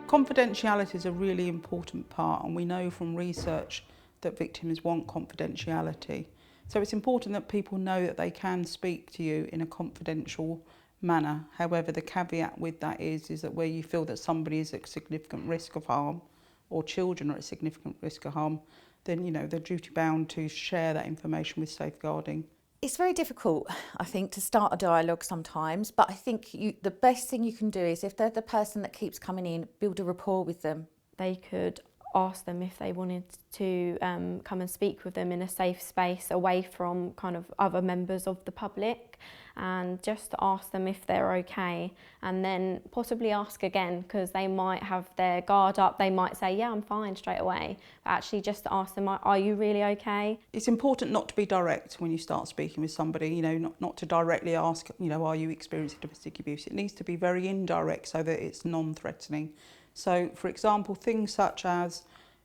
Confidentiality is a really important part, and we know from research that victims want confidentiality. So it's important that people know that they can speak to you in a confidential manner. However, the caveat with that is that where you feel that somebody is at significant risk of harm, or children are at significant risk of harm, then they're duty bound to share that information with safeguarding. It's very difficult, I think, to start a dialogue sometimes, but I think the best thing you can do is, if they're the person that keeps coming in, build a rapport with them. They could ask them if they wanted to come and speak with them in a safe space away from kind of other members of the public, and just ask them if they're okay, and then possibly ask again, because they might have their guard up. They might say, yeah, I'm fine, straight away. But actually just to ask them, are you really okay? It's important not to be direct when you start speaking with somebody, not to directly ask, are you experiencing domestic abuse? It needs to be very indirect so that it's non-threatening. So, for example, things such as,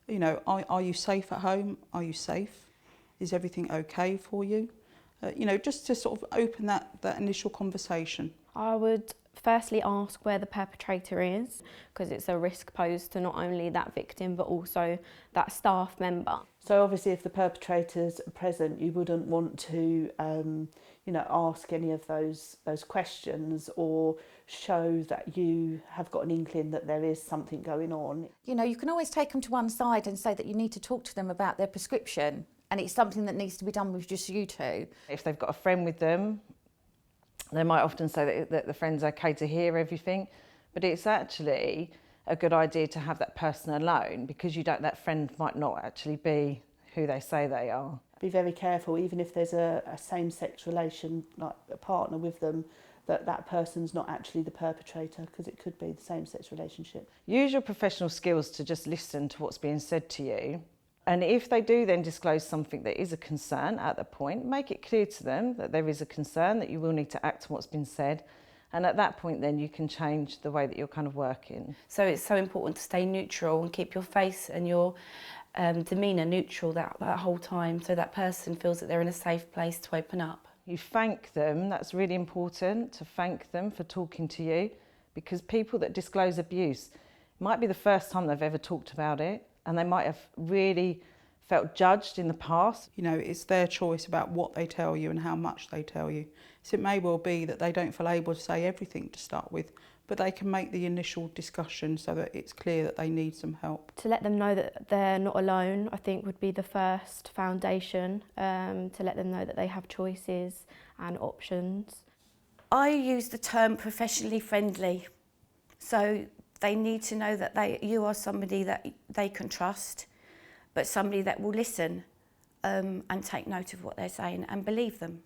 are you safe at home? Are you safe? Is everything okay for you? Just to sort of open that initial conversation. I would firstly ask where the perpetrator is, because it's a risk posed to not only that victim but also that staff member. So obviously if the perpetrator's present, you wouldn't want to ask any of those questions or show that you have got an inkling that there is something going on. You can always take them to one side and say that you need to talk to them about their prescription, and it's something that needs to be done with just you two. If they've got a friend with them, they might often say that the friend's okay to hear everything, but it's actually a good idea to have that person alone, because that friend might not actually be who they say they are. Be very careful, even if there's a same-sex relation, like a partner with them, that person's not actually the perpetrator, because it could be the same-sex relationship. Use your professional skills to just listen to what's being said to you. And if they do then disclose something that is a concern at that point, make it clear to them that there is a concern, that you will need to act on what's been said. And at that point then you can change the way that you're kind of working. So it's so important to stay neutral and keep your face and your demeanour neutral that whole time, so that person feels that they're in a safe place to open up. You thank them, that's really important, to thank them for talking to you, because people that disclose abuse, it might be the first time they've ever talked about it, and they might have really felt judged in the past. It's their choice about what they tell you and how much they tell you. So it may well be that they don't feel able to say everything to start with, but they can make the initial discussion so that it's clear that they need some help. To let them know that they're not alone, I think, would be the first foundation, to let them know that they have choices and options. I use the term professionally friendly. So they need to know that you are somebody that they can trust, but somebody that will listen and take note of what they're saying and believe them.